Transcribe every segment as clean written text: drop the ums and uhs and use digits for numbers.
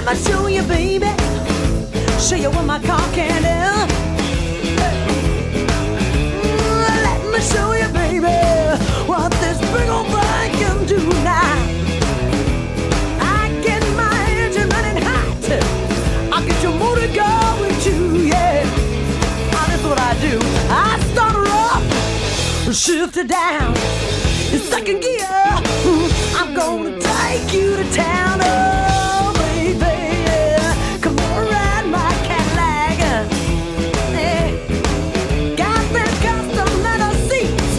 me show you, baby. Show you what my car can do. Let me show you, baby, what this big old thing can do now. I get my engine running hot. I'll get your motor going too, yeah. Oh, that's what I do. I start her up, shift her down. In second gear, I'm gonna take you to town, oh baby, yeah. Come on, ride my Cadillac, yeah. Got them custom leather seats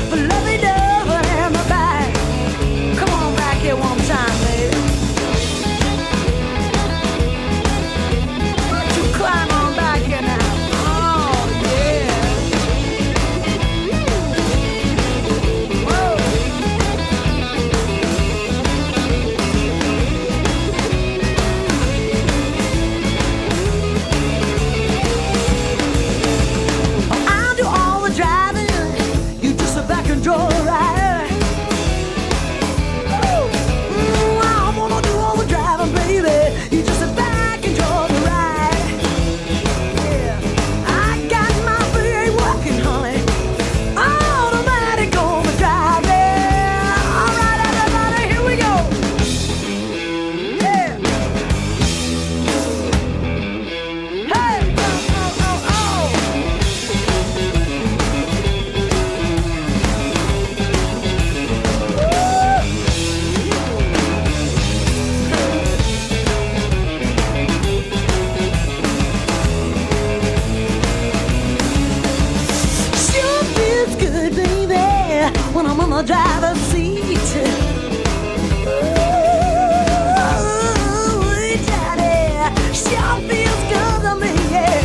for lovey-dovey in the back. Come on back here one time, baby. Why don't you climb on back here now? Oh yeah. When I'm on the driver's seat, ooh, daddy, sure feels good to me, yeah.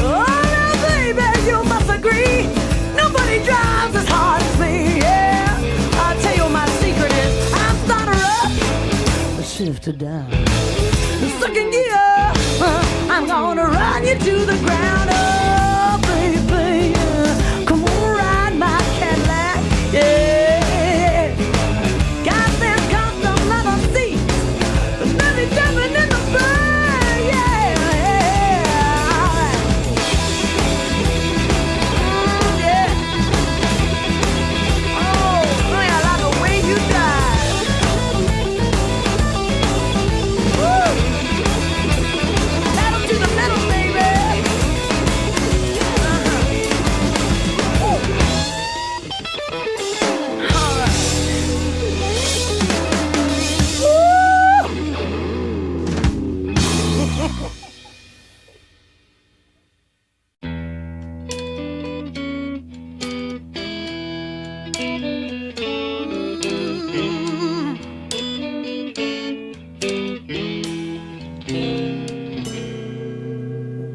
Oh, now, baby, you must agree, nobody drives as hard as me, yeah. I'll tell you my secret is, I'm starting her up, shift her down. The second gear, I'm gonna run you to the ground, oh, baby, yeah. Come on, ride my Cadillac, yeah. Got them custom leather seats, let me jumping in the bed, yeah, yeah. Alright. Yeah. Oh, man, I like the way you drive. Woo. Pedal to the metal, baby.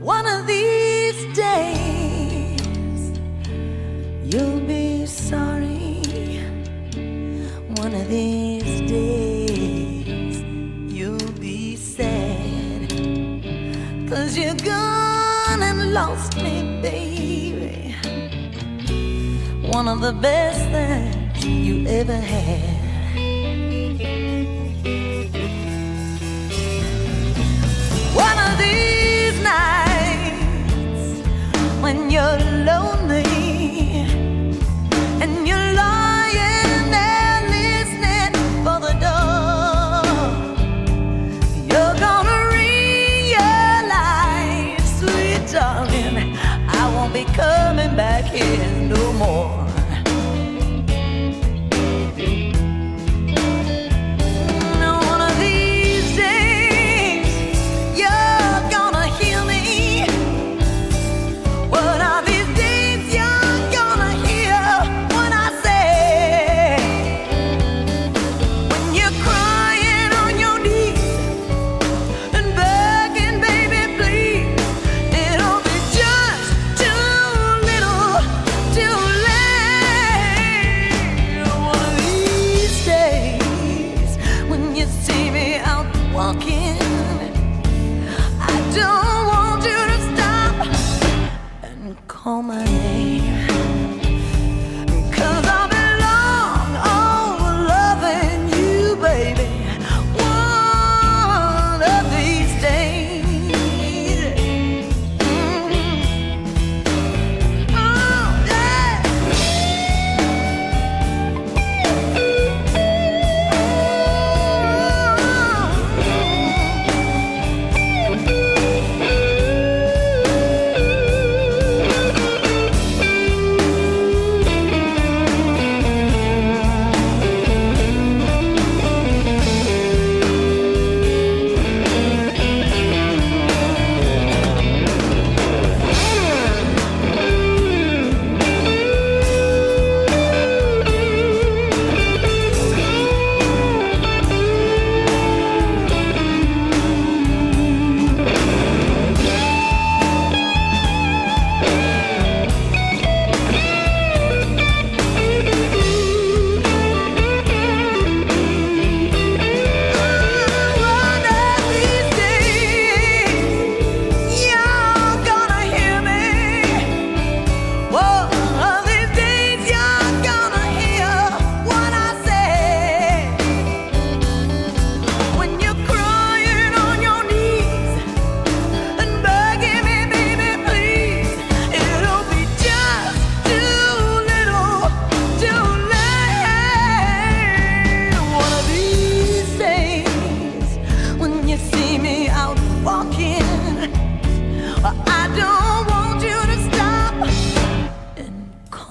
One of these days, you'll be sorry. One of these days, you'll be sad. 'Cause you're gone and lost me, baby. One of the best things you ever had. One of these nights when you're lonely and you're lying there listening for the door, you're gonna realize, sweet darling, I won't be coming back here no more. Too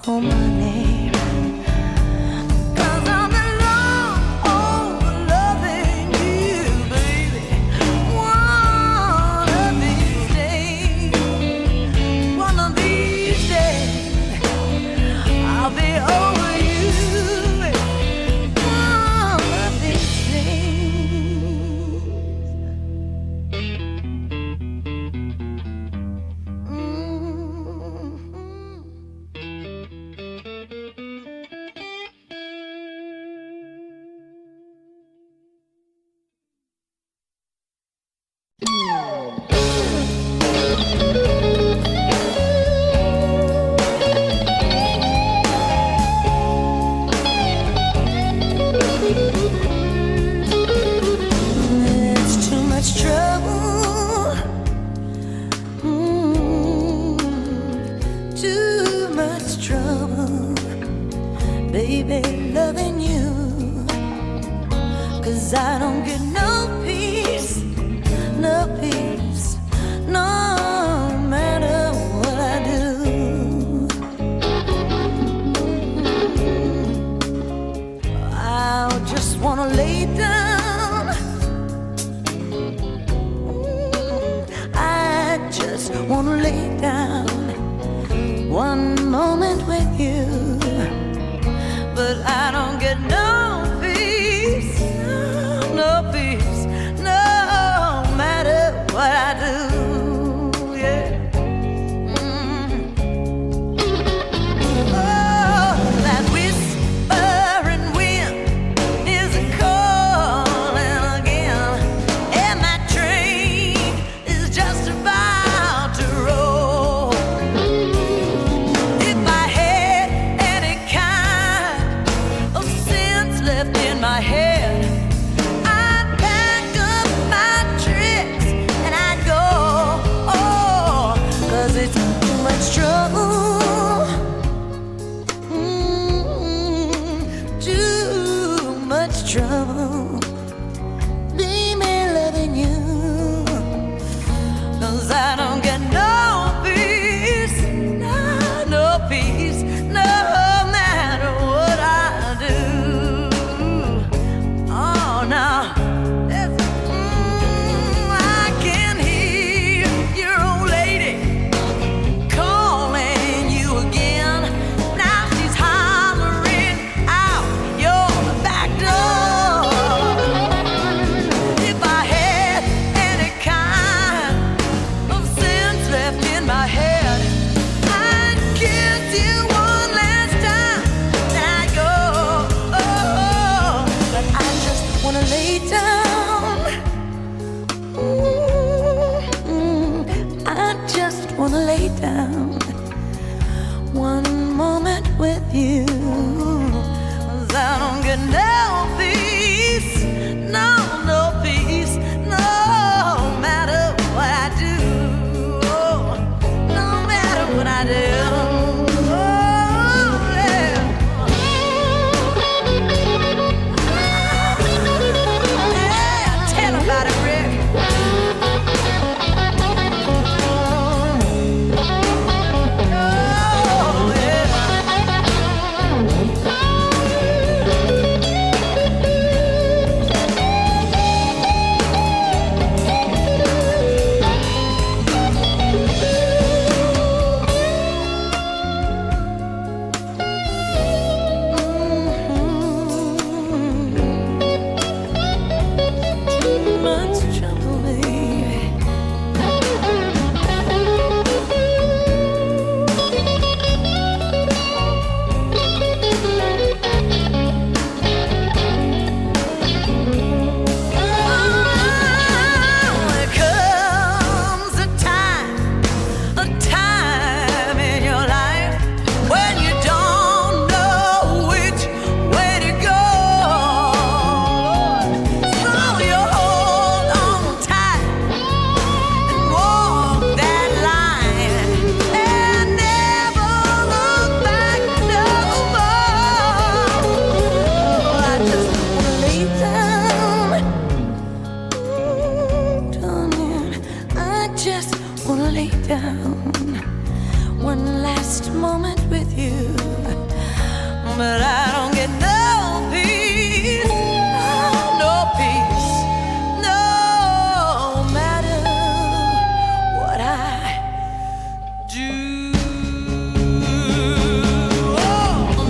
call my name. 'Cause I'm in love, oh, loving you, baby. One of these days, I'll be over you. One of these days. It's too much trouble, too much trouble, baby, loving you. 'Cause I don't get no peace, no peace, no matter what I do. I just wanna lay down. I just wanna lay down one moment with you, but I don't get no peace, no peace, no matter what I do. Yeah. Oh, that whispering wind is calling again, and that train is just about to roll. If I had any kind of sense left in my head, I'd pack up my tricks and I'd go. Oh, 'cause it's too much trouble, too much trouble, be me loving you. 'Cause I don't get no peace, no peace, no matter what I do. Oh no, I can hear your old lady calling you again. Now she's hollering out your back door. If I had any kind of sense left in my head, I'd kiss you one last time, then I'd go. Oh, but I just wanna lay down. I just wanna lay down one moment with you. 'Cause I don't get no peace, no peace, no matter what I do. Oh, no matter what I do. Oh, yeah. Yeah, tell about it, Rick. Oh, yeah. one last moment with you, but I don't get no peace, no peace, no matter what I do. Oh,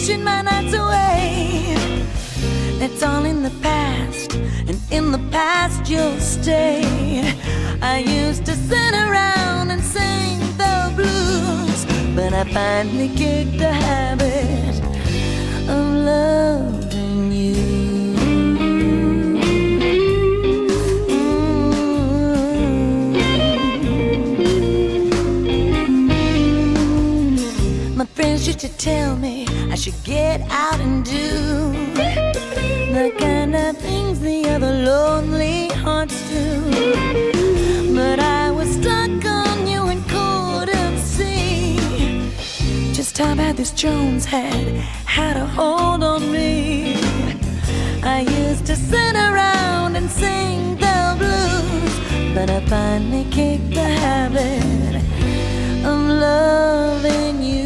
wishing my nights away. It's all in the past, and in the past you'll stay. I used to sit around and sing the blues, but I finally kicked the habit of loving you. My friends used to tell me I should get out and do the kind of things the other lonely hearts do. But I was stuck on you and couldn't see just how bad this Jones had a hold on me. I used to sit around and sing the blues, but I finally kicked the habit of loving you.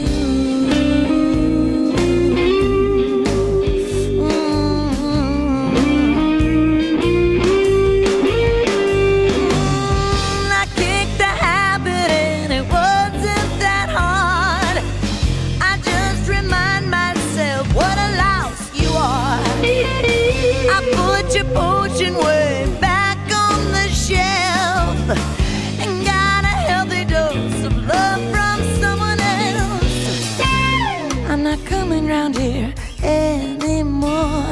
Your potion way back on the shelf and got a healthy dose of love from someone else. I'm not coming round here anymore,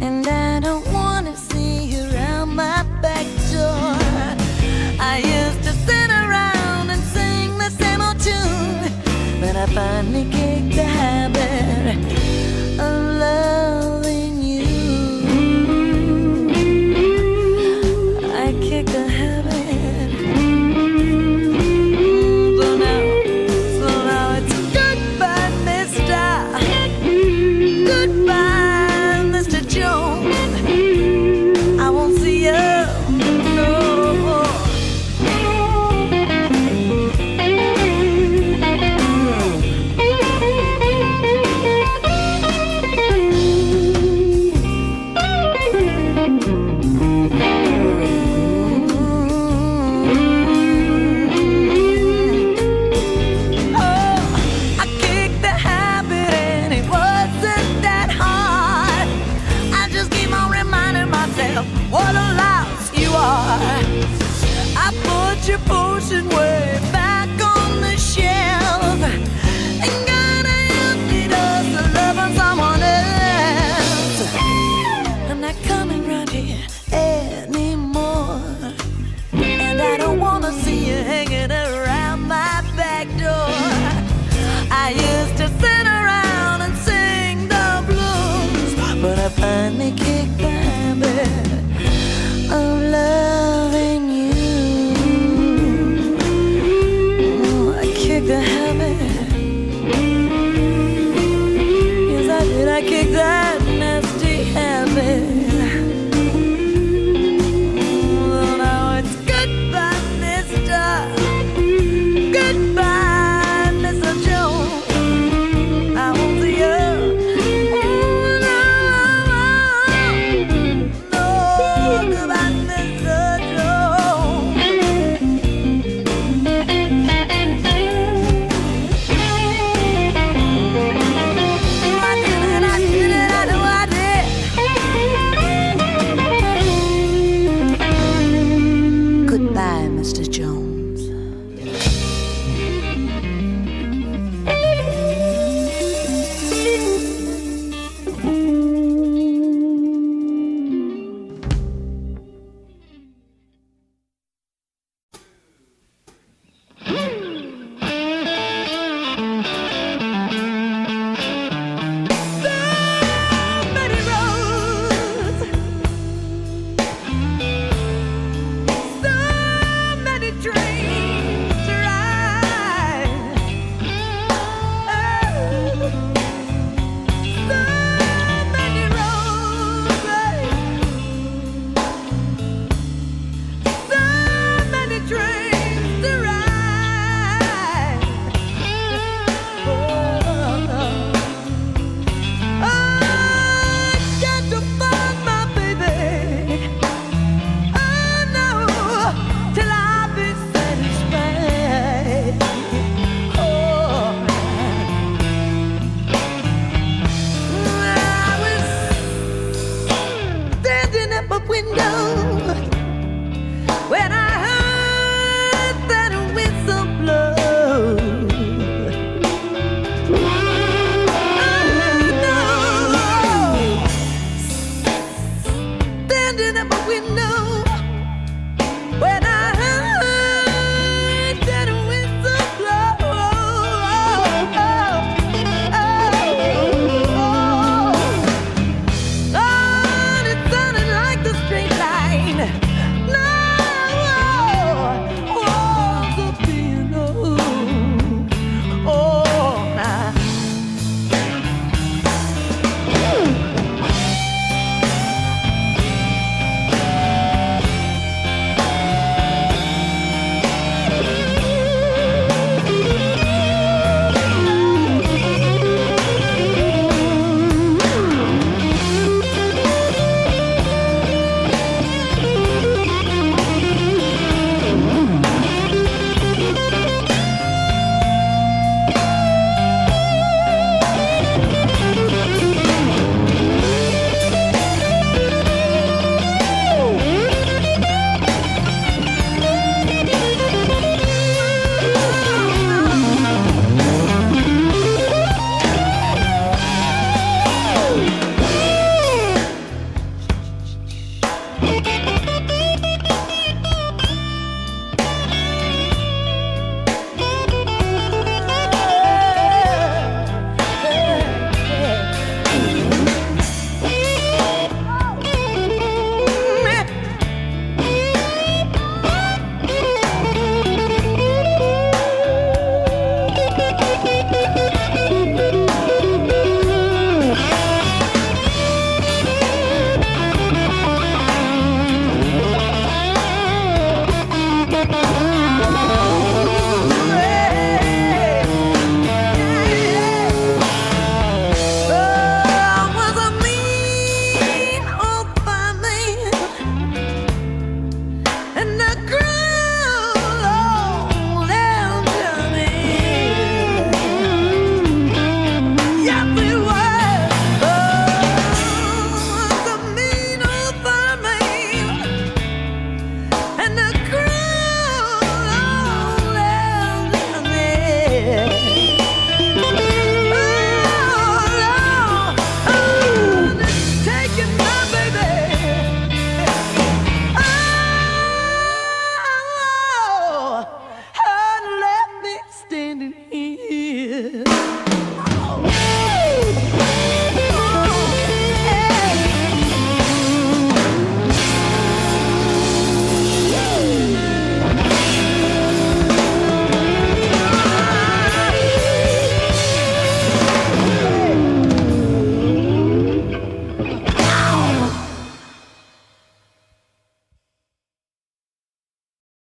and I don't wanna see you around my back door. I used to sit around and sing the same old tune, but I finally kicked the habit of loving you. The habit. So now it's goodbye, mister. Goodbye, Mr. Jones. I won't see you no more. What a louse you are. I put your potion way back on the shelf and got a empty dose of love on someone else. I'm not coming round here anymore, and I don't wanna see you hanging around my back door. I used to sit around and sing the blues, but I finally can't.